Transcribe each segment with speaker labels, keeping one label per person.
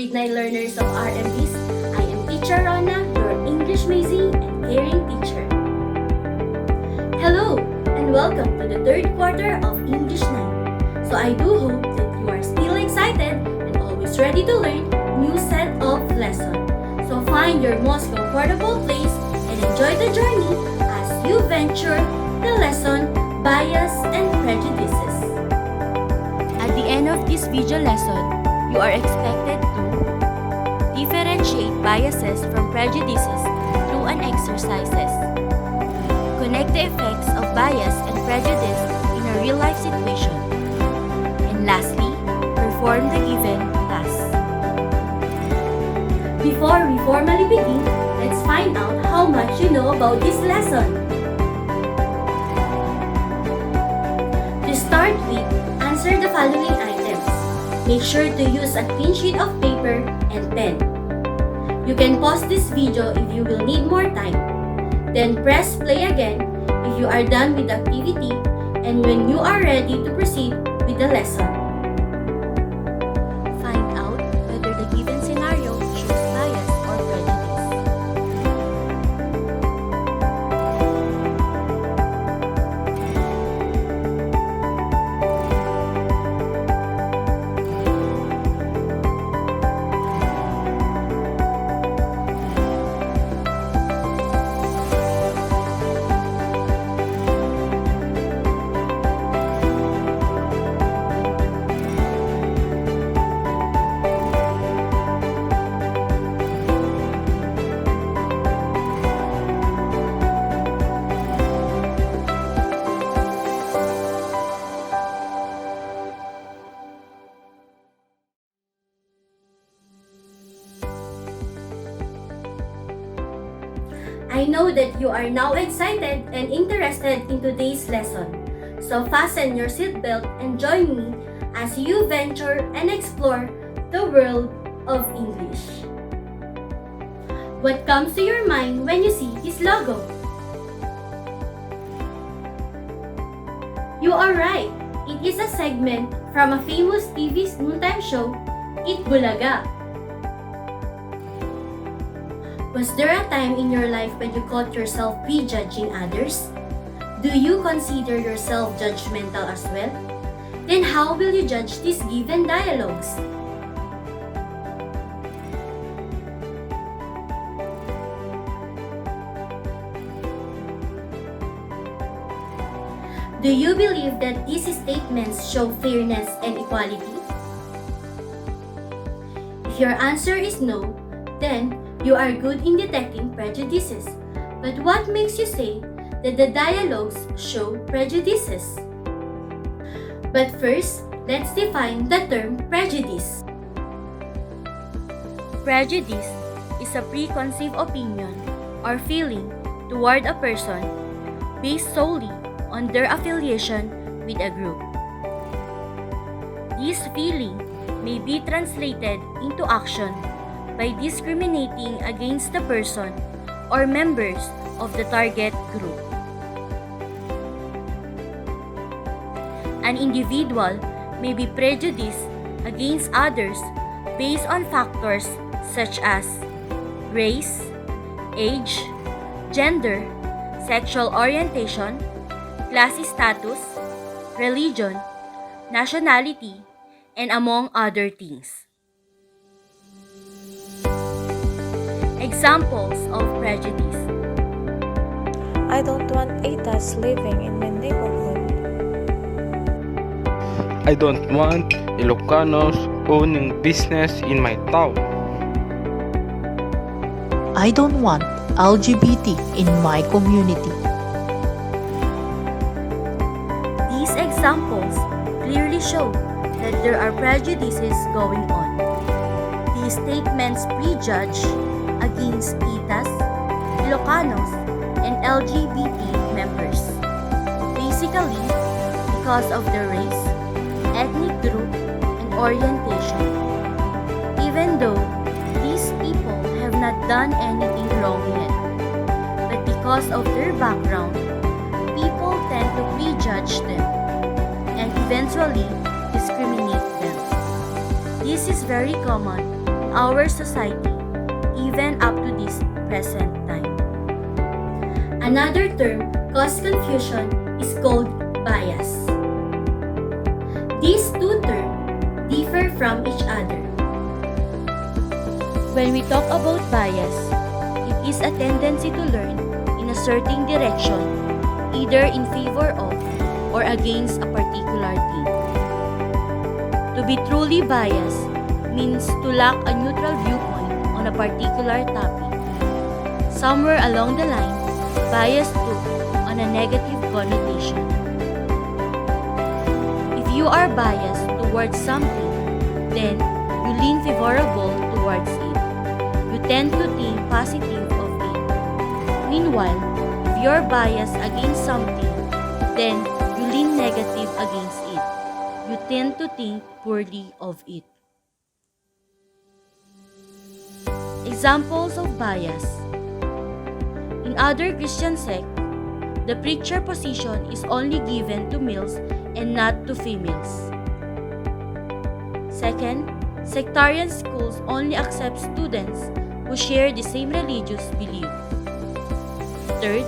Speaker 1: grade 9 learners of RMBs. I am Teacher Rohna, your English amazing and caring teacher. Hello, and welcome to the third quarter of English 9. So I do hope that you are still excited and always ready to learn new set of lessons. So find your most comfortable place and enjoy the journey as you venture the lesson Bias and Prejudices. At the end of this video lesson, you are expected to differentiate biases from prejudices through an exercises. Connect the effects of bias and prejudice in a real-life situation. And lastly, perform the given task. Before we formally begin, let's find out how much you know about this lesson. To start with, answer the following items. Make sure to use a clean sheet of paper and pen. You can pause this video if you will need more time. Then press play again if you are done with the activity and when you are ready to proceed with the lesson. Find out whether the given scenario shows bias or prejudice. I know that you are now excited and interested in today's lesson. So fasten your seatbelt and join me as you venture and explore the world of English. What comes to your mind when you see this logo? You are right. It is a segment from a famous TV noontime show, Eat Bulaga. Was there a time in your life when you caught yourself prejudging others? Do you consider yourself judgmental as well? Then how will you judge these given dialogues? Do you believe that these statements show fairness and equality? If your answer is no, then you are good in detecting prejudices. But what makes you say that the dialogues show prejudices? But first, let's define the term prejudice. Prejudice is a preconceived opinion or feeling toward a person based solely on their affiliation with a group. This feeling may be translated into action by discriminating against the person or members of the target group. An individual may be prejudiced against others based on factors such as race, age, gender, sexual orientation, class status, religion, nationality, and among other things. Examples of prejudice.
Speaker 2: I don't want ATAs living in my neighborhood.
Speaker 3: I don't want Ilocanos owning business in my town.
Speaker 4: I don't want LGBT in my community.
Speaker 1: These examples clearly show that there are prejudices going on. These statements prejudge against Itas, Ilocanos, and LGBT members. Basically, because of their race, ethnic group, and orientation. Even though these people have not done anything wrong yet, but because of their background, people tend to prejudge them and eventually discriminate them. This is very common our society, even up to this present time. Another term causes confusion is called bias. These two terms differ from each other. When we talk about bias, it is a tendency to learn in a certain direction, either in favor of or against a particular thing. To be truly biased means to lack a neutral viewpoint on a particular topic. Somewhere along the line, bias took on a negative connotation. If you are biased towards something, then you lean favorable towards it. You tend to think positive of it. Meanwhile, if you're biased against something, then you lean negative against it. You tend to think poorly of it. Examples of bias. In other Christian sects, the preacher position is only given to males and not to females. Second, sectarian schools only accept students who share the same religious belief. Third,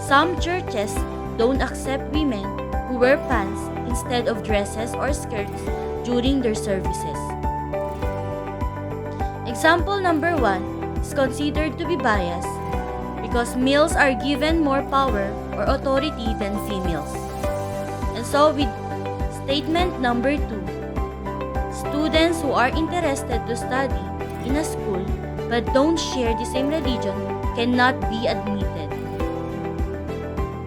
Speaker 1: some churches don't accept women who wear pants instead of dresses or skirts during their services. Example number 1 is considered to be biased because males are given more power or authority than females. And so with statement number 2, students who are interested to study in a school but don't share the same religion cannot be admitted.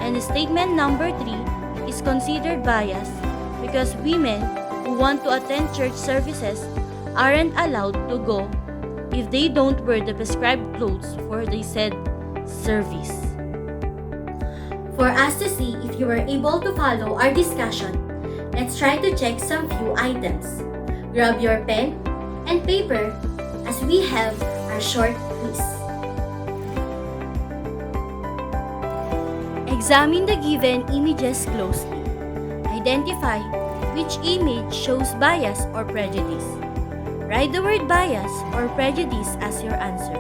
Speaker 1: And statement number 3 is considered biased because women who want to attend church services aren't allowed to go if they don't wear the prescribed clothes for the said service. For us to see if you were able to follow our discussion, let's try to check some few items. Grab your pen and paper as we have our short quiz. Examine the given images closely. Identify which image shows bias or prejudice. Write the word bias or prejudice as your answer.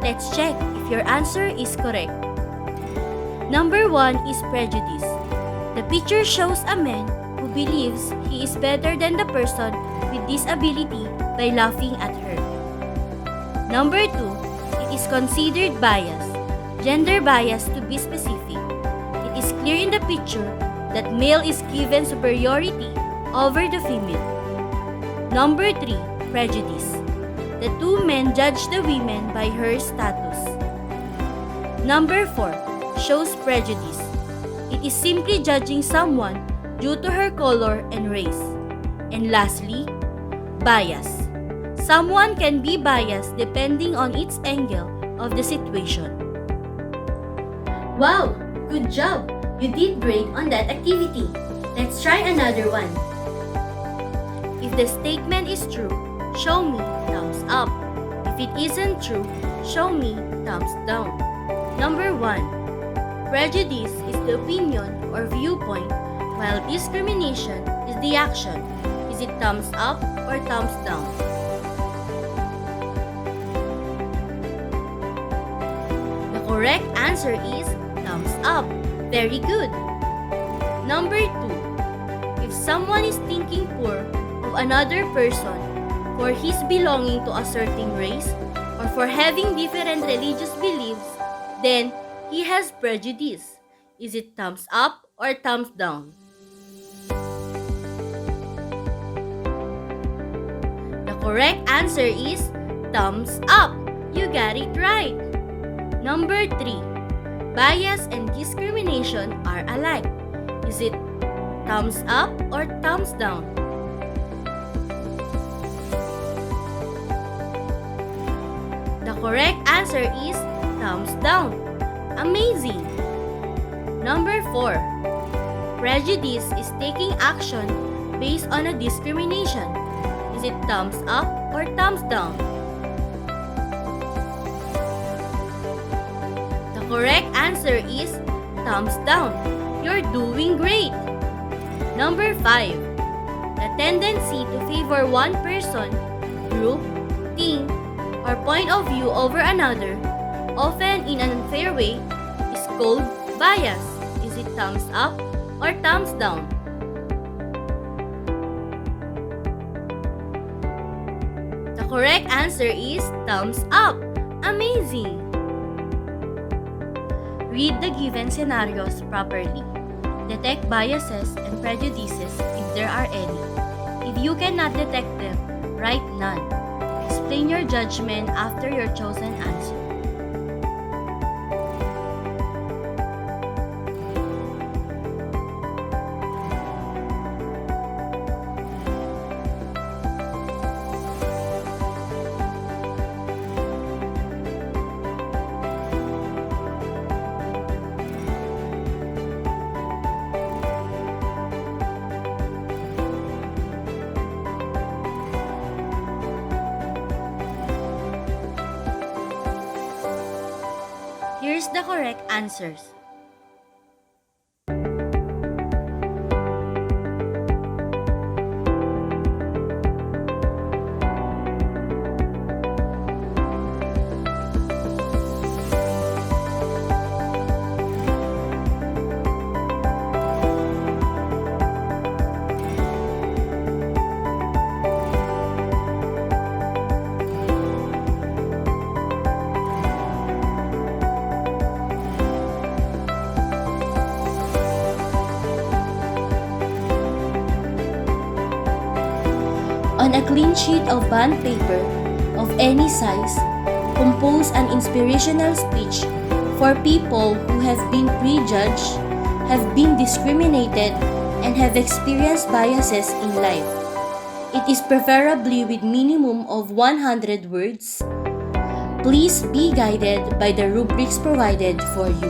Speaker 1: Let's check if your answer is correct. Number 1 is prejudice. The picture shows a man who believes he is better than the person with disability by laughing at her. Number 2, it is considered bias, gender bias to be specific. It is clear in the picture that male is given superiority over the female. Number 3, prejudice. The two men judge the women by her status. Number 4, shows prejudice. It is simply judging someone due to her color and race. And lastly, bias. Someone can be biased depending on its angle of the situation. Wow! Good job! You did great on that activity. Let's try another one. If the statement is true, show me thumbs up. If it isn't true, show me thumbs down. Number 1. Prejudice is the opinion or viewpoint, while discrimination is the action. Is it thumbs up or thumbs down? The correct answer is thumbs up. Very good. Number 2. If someone is thinking poor of another person for his belonging to a certain race or for having different religious beliefs, then he has prejudice. Is it thumbs up or thumbs down? The correct answer is thumbs up. You got it right. Number 3. Bias and discrimination are alike. Is it thumbs up or thumbs down? The correct answer is thumbs down. Amazing! Number 4. Prejudice is taking action based on a discrimination. Is it thumbs up or thumbs down? The correct answer is thumbs down. You're doing great. Number 5. The tendency to favor one person, group, thing, or point of view over another, often in an unfair way, is called bias. Is it thumbs up or thumbs down? The correct answer is thumbs up. Amazing! Read the given scenarios properly. Detect biases and prejudices if there are any. If you cannot detect them, write none. Explain your judgment after your chosen answer. Here's the correct answers. On a clean sheet of bond paper of any size, compose an inspirational speech for people who have been prejudged, have been discriminated, and have experienced biases in life. It is preferably with minimum of 100 words. Please be guided by the rubrics provided for you.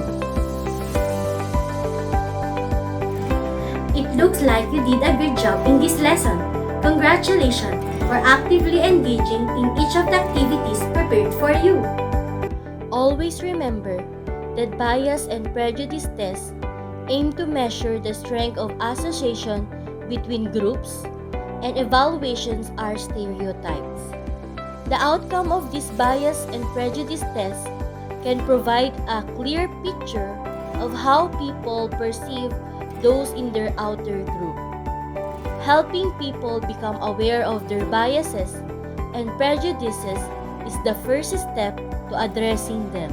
Speaker 1: It looks like you did a good job in this lesson. Congratulations for actively engaging in each of the activities prepared for you. Always remember that bias and prejudice tests aim to measure the strength of association between groups, and evaluations are stereotypes. The outcome of this bias and prejudice test can provide a clear picture of how people perceive those in their outer group. Helping people become aware of their biases and prejudices is the first step to addressing them.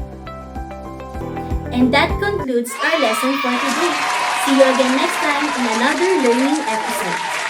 Speaker 1: And that concludes our lesson for today. See you again next time in another learning episode.